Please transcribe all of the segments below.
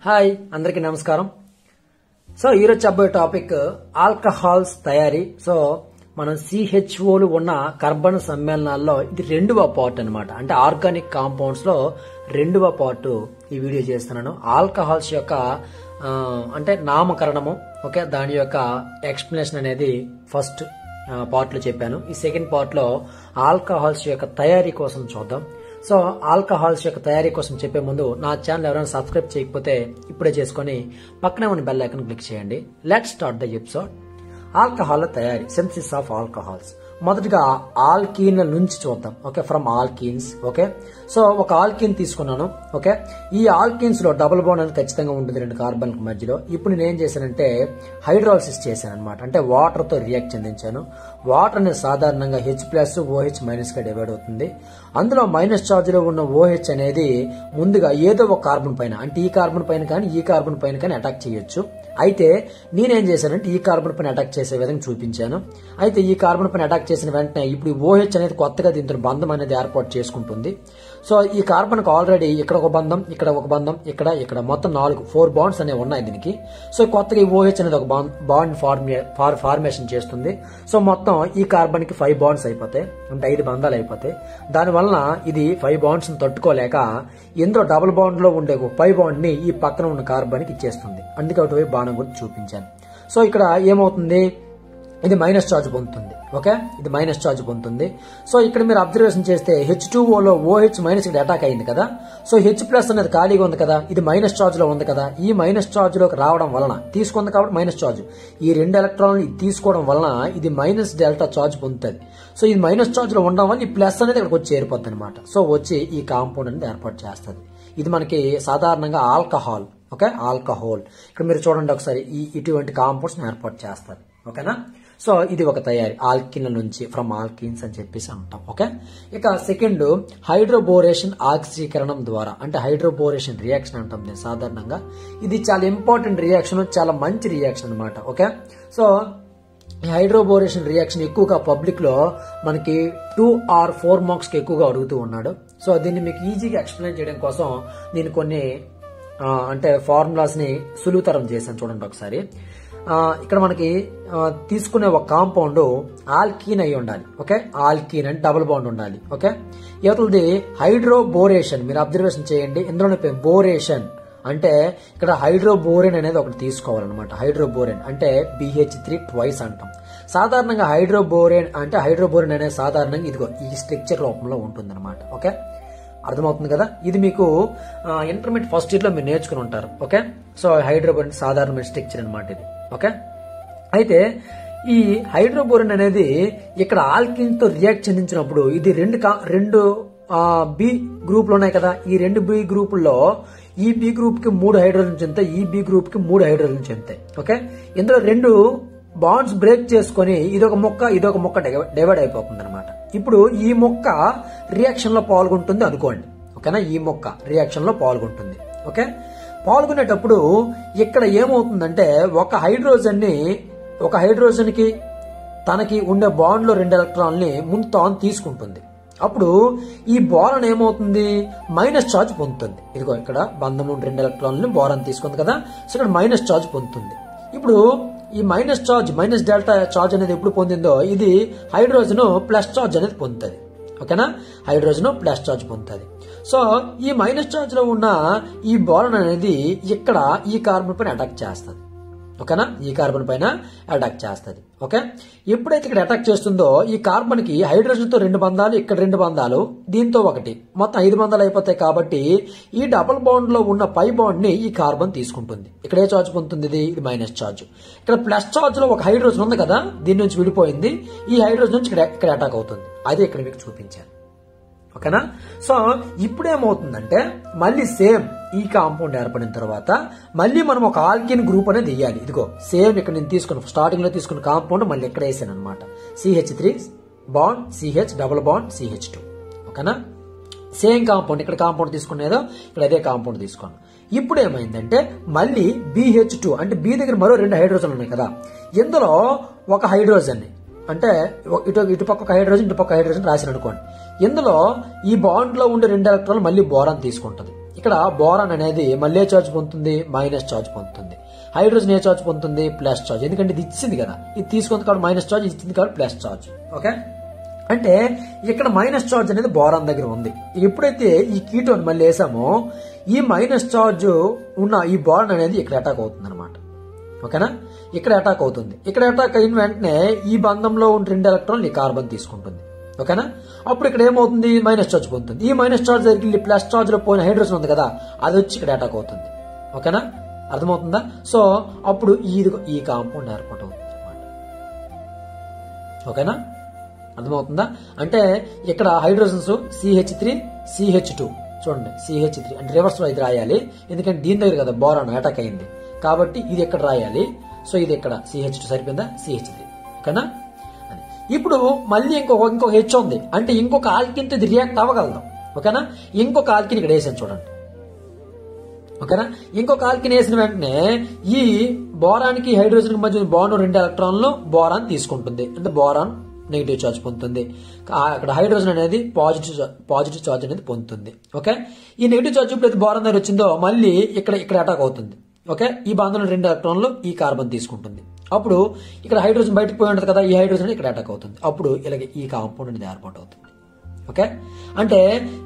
Hi అందరికీ నమస్కారం. So ఈరోజు చెప్పబోయే టాపిక్ ఆల్కహాల్స్ తయారీ. సో మనం సిహెచ్ఓలు ఉన్న కార్బన్ సమ్మేళనాల్లో ఇది రెండవ పార్ట్ అన్నమాట. అంటే ఆర్గానిక్ కాంపౌండ్స్ లో రెండవ పార్ట్ ఈ వీడియో చేస్తున్నాను. ఆల్కహాల్స్ యొక్క అంటే నామకరణము, ఓకే, దాని యొక్క ఎక్స్ప్లెనేషన్ అనేది ఫస్ట్ పార్ట్ లో చెప్పాను. ఈ సెకండ్ పార్ట్ లో ఆల్కహాల్స్ యొక్క తయారీ కోసం చూద్దాం. సో ఆల్కహాల్స్ యొక్క తయారీ కోసం చెప్పే ముందు నా ఛానల్ ఎవరైనా సబ్స్క్రైబ్ చేయకపోతే ఇప్పుడే చేసుకుని పక్కనే ఉన్న బెల్ ఐకాన్ క్లిక్ చేయండి. Let's start the episode. Alcohol తయారీ, సింథసిస్ ఆఫ్ ఆల్కహాల్స్. మొదటిగా ఆల్కీన్ నుంచి చూద్దాం. Okay, from alkenes. Okay, so ఒక ఆల్కీన్ తీసుకున్నాను. ఓకే, ఈ ఆల్కీన్స్ లో డబుల్ బాండ్ అనేది ఖచ్చితంగా ఉంటుంది రెండు కార్బన్ మధ్యలో. ఇప్పుడు నేను ఏం చేశానంటే హైడ్రాలిసిస్ చేశాను అనమాట. అంటే వాటర్ తో రియాక్ట్ చెందించాను. వాటర్ అనేది సాధారణంగా H+ OH- గా డివైడ్ అవుతుంది. అందులో మైనస్ చార్జ్ లో ఉన్న OH అనేది ముందుగా ఏదో ఒక కార్బన్ పైన, అంటే ఈ కార్బన్ పైన కానీ ఈ కార్బన్ పైన కానీ అటాక్ చేయొచ్చు. అయితే నేనేం చేశానంటే ఈ కార్బన్ పైన అటాక్ చేసే విధంగా చూపించాను. అయితే ఈ కార్బన్ పైన అటాక్ చేసిన వెంటనే ఇప్పుడు ఈ OH అనేది కొత్తగా దీంతో బంధం అనేది ఏర్పాటు చేసుకుంటుంది. సో ఈ కార్బన్ కు ఆల్రెడీ ఇక్కడ ఒక బంధం, ఇక్కడ ఒక బంధం, ఇక్కడ మొత్తం 4 బాండ్స్ అనేవి ఉన్నాయి దీనికి. సో కొత్తగా ఈ OH అనేది ఒక బాండ్ ఫార్మేషన్ చేస్తుంది. సో మొత్తం ఈ కార్బన్ కి 5 బాండ్స్ అయిపోతాయి, అంటే 5 బంధాలు అయిపోతాయి. దానివల్ల ఇది 5 బాండ్స్ తట్టుకోలేక ఇందులో డబుల్ బాండ్ లో ఉండే 5 బాండ్ ని ఈ పక్కన ఉన్న కార్బన్ కి ఇచ్చేస్తుంది. అందుకే ఒకటి బాణం గుర్తు చూపించాను. సో ఇక్కడ ఏమవుతుంది, ఇది మైనస్ చార్జ్ పొందుతుంది. ఓకే, ఇది మైనస్ చార్జ్ పొందుతుంది. సో ఇక్కడ మీరు అబ్జర్వేషన్ చేస్తే H2O లో OH- ఇక్కడ అటాక్ అయింది కదా. సో H+ అనేది ఖాళీగా ఉంది కదా, ఇది మైనస్ చార్జ్ లో ఉంది కదా. ఈ మైనస్ చార్జ్ లోకి రావడం వలన తీసుకుంది కాబట్టి మైనస్ చార్జ్, ఈ 2 ఎలక్ట్రాన్లు తీసుకోవడం వలన ఇది మైనస్ డెల్టా చార్జ్ పొందుతుంది. సో ఇది మైనస్ చార్జ్ లో ఉండడం వల్ల ఈ ప్లస్ అనేది ఇక్కడికి వచ్చి చేరిపోద్ది అనమాట. సో వచ్చి ఈ కాంపౌండ్ అనేది ఏర్పాటు చేస్తుంది. ఇది మనకి సాధారణంగా ఆల్కహాల్. Okay, alcohol. ఇక్కడ మీరు చూడండి ఒకసారి, ఇటువంటి కాంపౌండ్స్ ఏర్పాటు చేస్తారు. ఓకేనా. సో ఇది ఒక తయారీ ఆల్కిన్ల నుంచి, ఫ్రమ్ ఆల్కిన్స్ అని చెప్పేసి అంటాం. ఓకే, ఇక సెకండ్ హైడ్రోబోరేషన్ ఆక్సీకరణం ద్వారా, అంటే హైడ్రోబోరేషన్ రియాక్షన్ అంటాం దీన్ని సాధారణంగా. ఇది చాలా ఇంపార్టెంట్ రియాక్షన్, చాలా మంచి రియాక్షన్ అనమాట. ఓకే, సో ఈ హైడ్రోబోరేషన్ రియాక్షన్ ఎక్కువగా పబ్లిక్ లో మనకి 2 or 4 మార్క్స్ కి ఎక్కువగా అడుగుతూ ఉన్నాడు. సో దీన్ని మీకు ఈజీగా ఎక్స్ప్లెయిన్ చేయడం కోసం నేను కొన్ని అంటే ఫార్ములాస్ ని సులువుతరం చేశాను. చూడండి ఒకసారి. ఇక్కడ మనకి తీసుకునే ఒక కాంపౌండ్ ఆల్కీన్ అయి ఉండాలి. ఓకే, ఆల్కీన్ అంటే డబుల్ బాండ్ ఉండాలి. ఓకే, ఇవతలది హైడ్రోబోరేషన్. మీరు అబ్జర్వేషన్ చేయండి, ఇందులోనే బోరేషన్ అంటే ఇక్కడ హైడ్రోబోరెన్ అనేది ఒకటి తీసుకోవాలన్నమాట. హైడ్రోబోరెన్ అంటే BH3 ట్వైస్ అంటాం. సాధారణంగా హైడ్రోబోరెన్ అనేది సాధారణంగా ఇదిగో ఈ స్ట్రక్చర్ రూపంలో ఉంటుంది అనమాట. ఓకే, అర్థమవుతుంది కదా. ఇది మీకు ఇంటర్మీడియట్ ఫస్ట్ ఇయర్ లో మీరు నేర్చుకుని ఉంటారు. ఓకే, సో హైడ్రోబోరెన్ సాధారణమైన స్ట్రక్చర్ అనమాట ఇది. ఓకే, అయితే ఈ హైడ్రోబోరెన్ అనేది ఇక్కడ ఆల్కిన్ తో రియాక్ట్ చెందించినప్పుడు ఇది రెండు బి గ్రూపులు ఉన్నాయి కదా. ఈ 2 బి గ్రూపుల్లో ఈ బి గ్రూప్ కి 3 హైడ్రోజన్ చెందుతాయి, ఈ బి గ్రూప్ కి 3 హైడ్రోజన్ చెందుతాయి. ఓకే, ఇందులో 2 బాండ్స్ బ్రేక్ చేసుకుని ఇదొక మొక్క డివైడ్ అయిపోతుంది అనమాట. ఇప్పుడు ఈ మొక్క రియాక్షన్ లో పాల్గొంటుంది అనుకోండి. ఓకేనా, ఈ మొక్క రియాక్షన్ లో పాల్గొంటుంది. ఓకే, పాల్గొనేటప్పుడు ఇక్కడ ఏమవుతుందంటే ఒక హైడ్రోజన్ కి తనకి ఉండే బాండ్ లో 2 ఎలక్ట్రాన్ని ముందు తాను తీసుకుంటుంది. అప్పుడు ఈ బోరాన్ ఏమవుతుంది, మైనస్ చార్జ్ పొందుతుంది. ఇదిగో ఇక్కడ బంధము 2 ఎలక్ట్రాన్లని బోరాన్ తీసుకుంది కదా. సో ఇక్కడ మైనస్ చార్జ్ పొందుతుంది. ఇప్పుడు ఈ మైనస్ డెల్టా చార్జ్ అనేది ఎప్పుడు పొందిందో ఇది హైడ్రోజన్ ప్లస్ చార్జ్ అనేది పొందుతుంది. ఓకేనా, హైడ్రోజన్ ప్లస్ చార్జ్ పొందుతుంది. సో ఈ మైనస్ చార్జ్ లో ఉన్న ఈ బోరాన్ అనేది ఇక్కడ ఈ కార్బన్ పైన అటాక్ చేస్తుంది. ఓకేనా, ఈ కార్బన్ పైన అటాక్ చేస్తుంది. ఓకే, ఎప్పుడైతే ఇక్కడ అటాక్ చేస్తుందో ఈ కార్బన్ కి హైడ్రోజన్ తో 2 బంధాలు, ఇక్కడ 2 బంధాలు, దీంతో ఒకటి, మొత్తం 5 బంధాలు అయిపోతాయి. కాబట్టి ఈ డబుల్ బాండ్ లో ఉన్న పై బాండ్ ని ఈ కార్బన్ తీసుకుంటుంది. ఇక్కడ ఏ చార్జ్ పొందుతుంది, ఇది మైనస్ చార్జ్. ఇక్కడ ప్లస్ చార్జ్ లో ఒక హైడ్రోజన్ ఉంది కదా, దీని నుంచి విడిపోయింది. ఈ హైడ్రోజన్ నుంచి ఇక్కడ అటాక్ అవుతుంది. అదే ఇక్కడ మీకు చూపించాను. ఓకేనా, సో ఇప్పుడేమవుతుందంటే మళ్ళీ సేమ్ ఈ కాంపౌండ్ ఏర్పడిన తర్వాత మళ్ళీ మనం ఒక ఆల్కిన్ గ్రూప్ అనేది వేయాలి. ఇదిగో సేమ్ ఇక్కడ నేను స్టార్టింగ్ లో తీసుకున్న కాంపౌండ్ మళ్ళీ ఎక్కడ వేసాను అనమాట. CH3 bond CH double bond CH2. ఓకేనా, సేమ్ కాంపౌండ్ ఇక్కడ కాంపౌండ్ తీసుకునేదో ఇక్కడ అదే కాంపౌండ్ తీసుకోండి. ఇప్పుడు ఏమైందంటే మళ్ళీ BH2 అంటే B దగ్గర మరో 2 హైడ్రోజన్లు ఉన్నాయి కదా. ఇందులో ఒక హైడ్రోజన్ ని అంటే ఇటుపక్క ఒక హైడ్రోజన్ ఇటుపక్క హైడ్రోజన్ రాసిన అనుకోండి. ఇందులో ఈ బాండ్ లో ఉండే 2 ఎలక్ట్రాన్లు మళ్ళీ బోరాన్ తీసుకుంటది. ఇక్కడ బోరాన్ అనేది మళ్ళీ ఏ చార్జ్ పొందుతుంది, మైనస్ చార్జ్ పొందుతుంది. హైడ్రోజన్ ఏ చార్జ్ పొందుతుంది, ప్లస్ చార్జ్. ఎందుకంటే ఇది ఇచ్చింది కదా, ఇది తీసుకుంది కాబట్టి మైనస్ చార్జ్, ఇచ్చింది కాబట్టి ప్లస్ చార్జ్. ఓకే, అంటే ఇక్కడ మైనస్ చార్జ్ అనేది బోరాన్ దగ్గర ఉంది. ఎప్పుడైతే ఈ కీటోన్ మళ్ళీ వేసామో ఈ మైనస్ చార్జ్ ఉన్న ఈ బోరాన్ అనేది ఇక్కడ అటాక్ అవుతుంది అనమాట. ఓకేనా, ఇక్కడ అటాక్ అవుతుంది. ఇక్కడ అటాక్ అయిన వెంటనే ఈ బంధంలో ఉన్న 2 ఎలక్ట్రాన్లు ఈ కార్బన్ తీసుకుంటుంది. ఓకేనా, అప్పుడు ఇక్కడ ఏమవుతుంది, మైనస్ చార్జ్ పొందుతుంది. ఈ మైనస్ చార్జ్ దగ్గరికి ప్లస్ చార్జ్ లో పోయిన హైడ్రోజన్ ఉంది కదా, అది వచ్చి ఇక్కడ అటాక్ అవుతుంది. ఓకేనా, అర్థమవుతుందా? సో అప్పుడు ఈ కాంపౌండ్ ఏర్పాటు అవుతుంది అనమాట. ఓకేనా, అర్థమవుతుందా? అంటే ఇక్కడ హైడ్రోజన్స్ CH3 CH2 చూడండి, CH3 అంటే రివర్స్ లో ఇది రాయాలి, ఎందుకంటే దీని దగ్గర కదా బోరాన్ అటాక్ అయింది కాబట్టి ఇది ఎక్కడ రాయాలి. సో ఇది ఇక్కడ CH2 సరిపోయిందా, CH3. ఓకేనా, ఇప్పుడు మళ్ళీ ఇంకొక హెచ్ ఉంది, అంటే ఇంకొక ఆల్కిన్ తో ఇది రియాక్ట్ అవ్వగలదు. ఓకేనా, ఇంకొక ఆల్కిన్ ఇక్కడ వేసాను చూడండి. ఓకేనా, ఇంకొక ఆల్కిన్ వేసిన వెంటనే ఈ బోరానికి హైడ్రోజన్ మధ్య బాండ్ 2 ఎలక్ట్రాన్లు బోరాన్ తీసుకుంటుంది, అంటే బోరాన్ నెగిటివ్ చార్జ్ పొందుతుంది. అక్కడ హైడ్రోజన్ అనేది పాజిటివ్ చార్జ్ అనేది పొందుతుంది. ఓకే, ఈ నెగిటివ్ చార్జ్ ఎప్పుడైతే బోరాన్ దగ్గర వచ్చిందో మళ్ళీ ఇక్కడ అటాక్ అవుతుంది. ఓకే, ఈ బంధంలో 2 ఎలక్ట్రాన్లు ఈ కార్బన్ తీసుకుంటుంది. అప్పుడు ఇక్కడ హైడ్రోజన్ బయటకు పోయి ఉంటుంది కదా, ఈ హైడ్రోజన్ ఇక్కడ అటాక్ అవుతుంది. అప్పుడు ఇలాగే ఈ కాంపౌండ్ అనేది ఏర్పాటు అవుతుంది. ఓకే, అంటే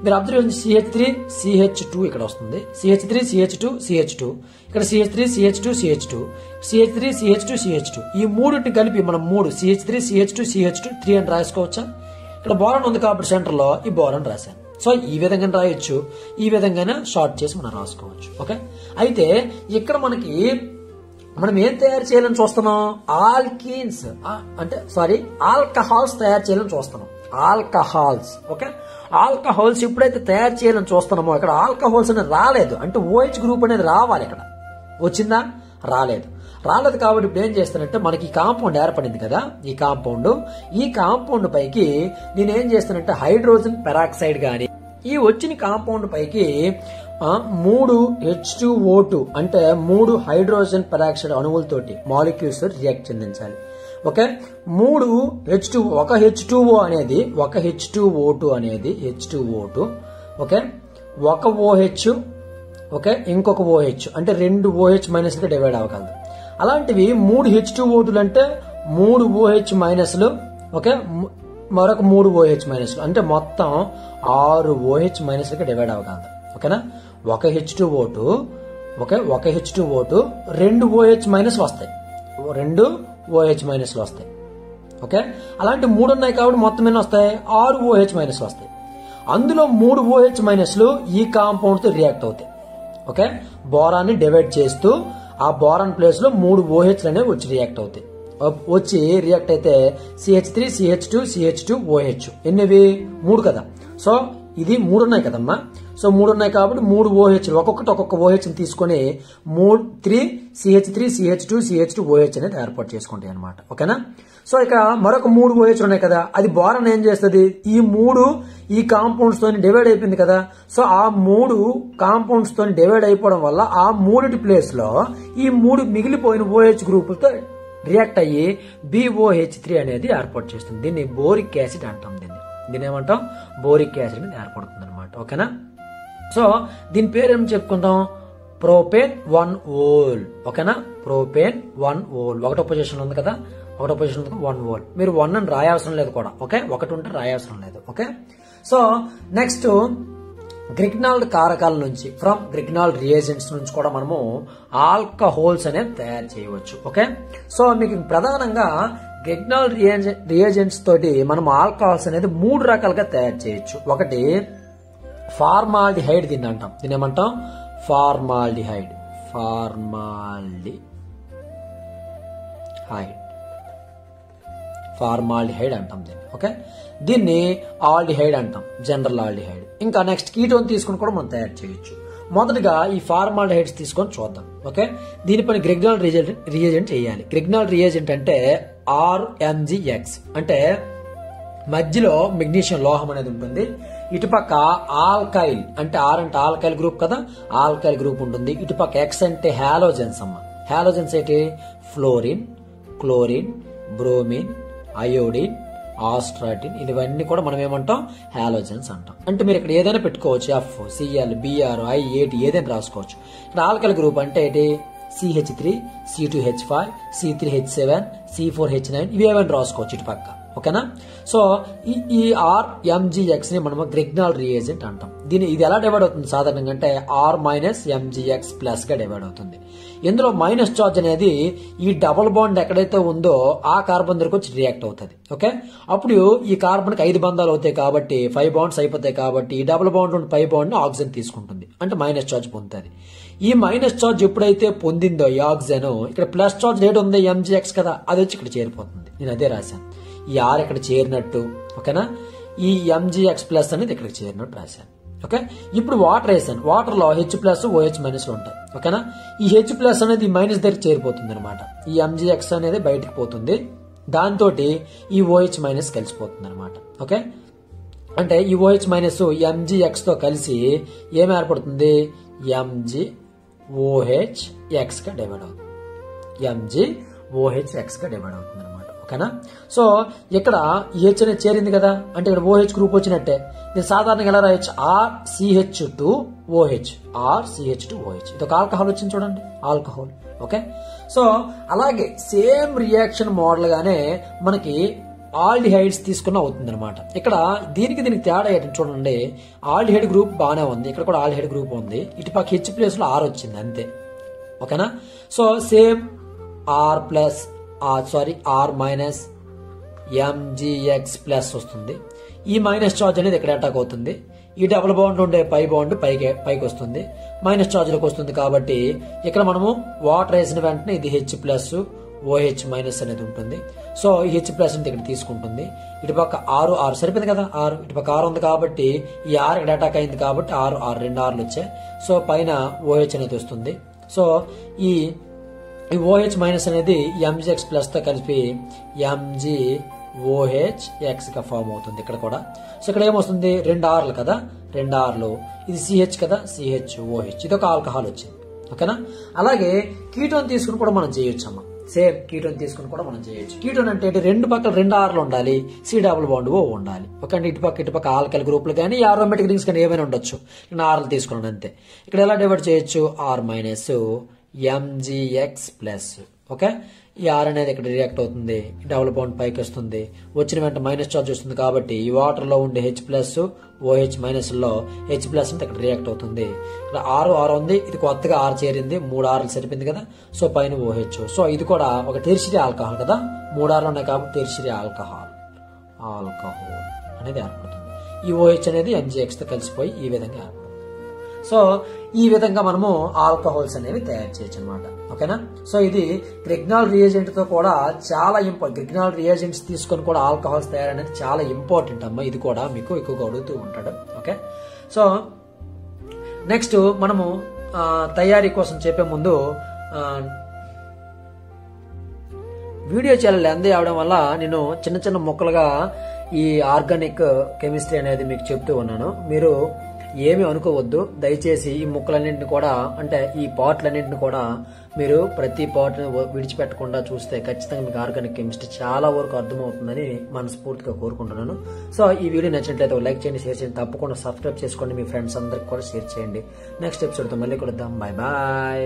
మీరు అబ్జర్వ్ చేయండి, CH3 CH2 ఇక్కడ వస్తుంది, CH3 CH2 CH2, ఇక్కడ CH3 CH2 CH2, CH3 CH2 CH2. ఈ మూడింటిని కలిపి మనం 3 CH3 CH2 CH2 3 అని రాసుకోవచ్చా? ఇక్కడ బోరాన్ ఉంది కాబట్టి సెంటర్ లో ఈ బోరాన్ రాశాను. సో ఈ విధంగా రాయొచ్చు, ఈ విధంగా షార్ట్ చేసి మనం రాసుకోవచ్చు. ఓకే, అయితే ఇక్కడ మనం ఏం తయారు చేయాలని చూస్తున్నాం, ఆల్కీన్స్ అంటే ఆల్కహాల్స్ తయారు చేయాలని చూస్తున్నాం. ఆల్కహాల్స్. ఓకే, ఆల్కహాల్స్ ఎప్పుడైతే తయారు చేయాలని చూస్తున్నామో ఇక్కడ ఆల్కహాల్స్ అనేది రాలేదు, అంటే OH గ్రూప్ అనేది రావాలి. ఇక్కడ వచ్చిందా, రాలేదు కాబట్టి ఇప్పుడు ఏం చేస్తానంటే మనకి ఈ కాంపౌండ్ ఏర్పడింది కదా, ఈ కాంపౌండ్ పైకి నేనేం చేస్తానంటే హైడ్రోజన్ పెరాక్సైడ్ గాని ఈ వచ్చిన కాంపౌండ్ పైకి 3 H2O2 అంటే 3 హైడ్రోజన్ పెరాక్సైడ్ అణువులతోటి మాలిక్యూల్స్ రియాక్ట్ చెందించాలి. ఓకే, 3 H2 ఒక H2O అనేది ఒక H2O2 అనేది H2O2. ఓకే, ఒక OH, ఓకే, ఇంకొక OH అంటే 2 OH మైనస్ గా డివైడ్ అవ్వగలదు. అలాంటివి 3 H2O2 అంటే 3 OH మైనస్లు, ఓకే, మరొక 3 OH మైనస్లు అంటే మొత్తం 6 OH మైనస్లుగా డివైడ్ అవ్వగలదు. ఓకేనా, ఒక H2O2, ఓకే, ఒక H2O2 2 OH మైనస్ వస్తాయి, 2 OH మైనస్లు వస్తాయి. ఓకే, అలాంటి 3 ఉన్నాయి కాబట్టి మొత్తం ఎన్ని వస్తాయి, 6 OH మైనస్ వస్తాయి. అందులో 3 OH మైనస్లు ఈ కాంపౌండ్ తో రియాక్ట్ అవుతాయి. ఓకే, బోరాన్ని డివైడ్ చేస్తూ ఆ బోరాన్ ప్లేస్ లో 3 OH అనేవి వచ్చి రియాక్ట్ అవుతాయి. వచ్చి రియాక్ట్ అయితే CH3 CH2 CH2 OH ఎన్నివి 3 కదా. సో ఇది 3 ఉన్నాయి కదమ్మా. సో 3 ఉన్నాయి కాబట్టి 3 OH ఒక్కొక్క OH తీసుకొని 3 CH3 CH2 CH2 OH అనేది ఏర్పాటు చేసుకుంటాయి అనమాట. ఓకేనా, సో ఇక మరొక 3 OH ఉన్నాయి కదా, అది బోరాన్ ఏం చేస్తుంది, ఈ 3 ఈ కాంపౌండ్స్ తోని డివైడ్ అయిపోయింది కదా. సో ఆ 3 కాంపౌండ్స్ తోని డివైడ్ అయిపోవడం వల్ల ఆ 3 ప్లేస్ లో ఈ 3 మిగిలిపోయిన OH గ్రూపులతో రియాక్ట్ అయ్యి BOH3 అనేది ఏర్పాటు చేస్తుంది. దీన్ని బోరిక్ యాసిడ్ అంటాం. దీన్ని ఏమంటాం, బోరిక్ యాసిడ్ అనేది ఏర్పడుతుంది అనమాట. ఓకేనా, సో దీని పేరు ఏం చెప్పుకుందాం, ప్రోపేన్ 1 ఓల్. ఓకేనా, ప్రోపేన్ 1 ఓల్. ఒకటో పొజిషన్ ఉంది కదా, ఒకటో పొజిషన్ ఉంది 1 ఓల్. మీరు 1 అని రాయాల్సిన లేదు కూడా. ఓకే, 1 ఉంటే రాయాల్సిన లేదు. ఓకే, సో నెక్స్ట్ గ్రిగ్నాల్డ్ కారకాల నుంచి గ్రిగ్నాల్డ్ రియేజెంట్స్ నుంచి కూడా మనము ఆల్కహోల్స్ అనేది తయారు చేయవచ్చు. ఓకే, సో మీకు ప్రధానంగా గ్రిగ్నాల్డ్ రియేజెంట్స్ తోటి మనం ఆల్కహాల్స్ అనేది 3 రకాలుగా తయారు చేయొచ్చు. ఒకటి ఫార్మాల్డిహైడ్, దీన్ని అంటాం. దీన్ని ఏమంటాం, ఫార్మాల్డిహైడ్ అంటాం దీన్ని. ఓకే, దీన్ని ఆల్డిహైడ్ అంటాం, జనరల్ ఆల్డిహైడ్. ఇంకా నెక్స్ట్ కీటోన్ తీసుకుని కూడా మనం తయారు చేయొచ్చు. మొదటగా ఈ ఫార్మాల్డిహైడ్స్ తీసుకొని చూద్దాం. ఓకే, దీనిపైన గ్రిగ్నాల్డ్ రియేజెంట్ చేయాలి. గ్రిగ్నాల్డ్ రియేజెంట్ అంటే RMgX అంటే మధ్యలో మెగ్నీషియం లోహం అనేది ఉంటుంది. ఇటుపక్క ఆల్కైల్ అంటే ఆర్ అంటే ఆల్కైల్ గ్రూప్ కదా, ఆల్కైల్ గ్రూప్ ఉంటుంది. ఇటుపక్క ఎక్స్ అంటే హాలోజన్స్ అమ్మ. హాలోజన్స్ ఏంటి, ఫ్లోరిన్, క్లోరిన్, బ్రోమిన్, అయోడిన్, ఆస్ట్రాటిన్, ఇవన్నీ కూడా మనం ఏమంటాం, హాలోజన్స్ అంటాం. అంటే మీరు ఇక్కడ ఏదైనా పెట్టుకోవచ్చు, ఎఫ్, సిఎల్, బిఆర్, ఐ, ఏటి ఏదైనా రాసుకోవచ్చు. ఇక్కడ ఆల్కల్ గ్రూప్ అంటే ఏంటి, CH3, C2H5, C3H7, C4H9 ఇవి ఏమైనా రాసుకోవచ్చు ఇటు పక్క. ఓకేనా. సో ఈ RMGX ని మనం గ్రిగ్నాల్ రియేజెంట్ అంటాం. ఇది ఎలా డివైడ్ అవుతుంది సాధారణంగా అంటే R మైనస్ MgX ప్లస్ గా డివైడ్ అవుతుంది. ఇందులో మైనస్ చార్జ్ అనేది ఈ డబుల్ బాండ్ ఎక్కడైతే ఉందో ఆ కార్బన్ దగ్గరకు వచ్చి రియాక్ట్ అవుతుంది. ఓకే, అప్పుడు ఈ కార్బన్ కి 5 బంధాలు అవుతాయి కాబట్టి 5 బాండ్స్ అయిపోతాయి కాబట్టి ఈ డబుల్ బాండ్ ఉన్న 5 బాండ్ ని ఆక్సిజన్ తీసుకుంటుంది, అంటే మైనస్ చార్జ్ పొందుతుంది. ఈ మైనస్ చార్జ్ ఎప్పుడైతే పొందిందో ఈ ఆక్సిజన్, ఇక్కడ ప్లస్ చార్జ్ రేట్ ఉంది MgX కదా, అది వచ్చి ఇక్కడ చేరిపోతుంది. నేను అదే రాశాను, ఈ R ఇక్కడ చేరినట్టు. ఓకేనా, ఈ MgX ప్లస్ అనేది ఇక్కడికి చేరినట్టు రాశాను. ఓకే, ఇప్పుడు వాటర్ వేసాను, వాటర్ లో H ప్లస్ OH మైనస్ ఉంటాయి. ఓకేనా, ఈ H ప్లస్ అనేది మైనస్ దగ్గర చేరిపోతుంది అనమాట. ఈ MgX అనేది బయటకు పోతుంది, దాంతో ఈ OH మైనస్ కలిసిపోతుంది అనమాట. ఓకే, అంటే ఈ OH మైనస్ MgX తో కలిసి ఏం ఏర్పడుతుంది, MgOHX గా డివైడ్ అవుతుంది. MgOHX గా డివైడ్ అవుతుంది అనమాట. ఓకేనా, సో ఇక్కడ H అనేది చేరింది కదా, అంటే ఇక్కడ OH గ్రూప్ వచ్చినట్టే. నేను సాధారణంగా ఎలా రాయొచ్చు, RCH2OH, RCH2OH. ఇది ఒక ఆల్కహాల్ వచ్చింది చూడండి, ఆల్కహాల్. ఓకే, సో అలాగే సేమ్ రియాక్షన్ మోడల్ గానే మనకి ఆల్డిహైడ్స్ తీసుకున్న అవుతుంది అనమాట. ఇక్కడ దీనికి తేడా ఏంటంటే చూడండి, ఆల్డిహైడ్ గ్రూప్ బాగానే ఉంది, ఇక్కడ కూడా ఆల్డిహైడ్ గ్రూప్ ఉంది, ఇటు పక్క H ప్లేస్ లో R వచ్చింది అంతే. ఓకేనా, so same R plus R minus MgX plus వస్తుంది. ఈ మైనస్ చార్జ్ అనేది ఇక్కడ అటాక్ అవుతుంది, ఈ డబుల్ బాండ్ ఉండే పై బాండ్ పైకి వస్తుంది, మైనస్ చార్జ్ లోకి వస్తుంది. కాబట్టి ఇక్కడ మనము వాటర్ వేసిన వెంటనే ఇది H ప్లస్ OH మైనస్ అనేది ఉంటుంది. సో ఈ H ప్లస్ అంటే ఇక్కడ తీసుకుంటుంది, ఇటు పక్క R సరిపోయింది కదా, ఇటు పక్క R ఉంది కాబట్టి ఈ R ఇక్కడ అటాక్ అయింది కాబట్టి R 2 Rలు వచ్చాయి. సో పైన OH అనేది వస్తుంది. సో ఈ OH మైనస్ అనేది MgX ప్లస్ తో కలిపి MgOHX గా ఫామ్ అవుతుంది ఇక్కడ కూడా. సో ఇక్కడ ఏమొస్తుంది, 2 Rలు కదా, 2 Rలు, ఇది CH కదా, CHOH, ఇది ఒక ఆల్కహాల్ వచ్చింది. ఓకేనా, అలాగే కీటోన్ తీసుకుని కూడా మనం చేయొచ్చు అమ్మా, సేమ్ కీటోన్ తీసుకుని కూడా మనం చేయొచ్చు. కీటోన్ అంటే రెండు పక్కల 2 Rలు ఉండాలి, C డబుల్ బాండ్ O ఉండాలి. ఓకే, అంటే ఇటు పక్క ఆల్కల్ గ్రూపులు కానీ ఆరోమేటిక్ రింగ్స్ కానీ ఏమైనా ఉండొచ్చు. నేను Rలు తీసుకున్నాను అంతే. ఇక్కడ ఎలా డివైడ్ చేయొచ్చు, R minus MgX plus. Okay, ఈ R అనేది ఇక్కడ రియాక్ట్ అవుతుంది, డబుల్ బాండ్ పైకి వస్తుంది, వచ్చిన వెంట మైనస్ చార్జ్ వస్తుంది కాబట్టి ఈ వాటర్ లో ఉండే H ప్లస్ OH మైనస్ లో H ప్లస్ అంటే ఇక్కడ రియాక్ట్ అవుతుంది. ఇక్కడ R ఉంది, ఇది కొత్తగా R చేరింది, 3 Rలు సరిపోయింది కదా. సో పైన OH, సో ఇది కూడా ఒక టెర్షియరీ ఆల్కహాల్ కదా, 3 Rలు ఉన్నాయి కాబట్టి టెర్షియరీ ఆల్కహాల్ అనేది ఏర్పడుతుంది. ఈ OH అనేది MgX తో కలిసిపోయి ఈ విధంగా ఏర్పడుతుంది. సో ఈ విధంగా మనము ఆల్కహాల్స్ అనేవి తయారు చేయొచ్చు అనమాట. ఓకేనా, సో ఇది గ్రిగ్నాల్ రియేజెంట్ తో కూడా చాలా గ్రిగ్నాల్ రియేజెంట్స్ తీసుకొని కూడా ఆల్కహాల్స్ తయారు అనేది చాలా ఇంపార్టెంట్ అమ్మా. ఇది కూడా మీకు ఎక్కువగా అడుగుతూ ఉంటాడు. ఓకే, సో నెక్స్ట్ మనము తయారీ కోసం చెప్పే ముందు వీడియో చాలా లెంత్ అవడం వల్ల నేను చిన్న ముక్కలుగా ఈ ఆర్గానిక్ కెమిస్ట్రీ అనేది మీకు చెప్తూ ఉన్నాను. మీరు ఏమి అనుకోవద్దు దయచేసి. ఈ ముక్కలన్నింటిని కూడా, అంటే ఈ పార్ట్లన్నింటిని కూడా మీరు ప్రతి పార్ట్ని విడిచిపెట్టకుండా చూస్తే ఖచ్చితంగా మీకు ఆర్గానిక్ కెమిస్ట్రీ చాలా వరకు అర్థమవుతుందని మనస్ఫూర్తిగా కోరుకుంటున్నాను. సో ఈ వీడియో నచ్చినట్లయితే లైక్ చేయండి, షేర్ చేయండి, తప్పకుండా సబ్స్క్రైబ్ చేసుకోండి, మీ ఫ్రెండ్స్ అందరికి కూడా షేర్ చేయండి. నెక్స్ట్ ఎపిసోడ్తో మళ్ళీ కలుద్దాం. Bye bye.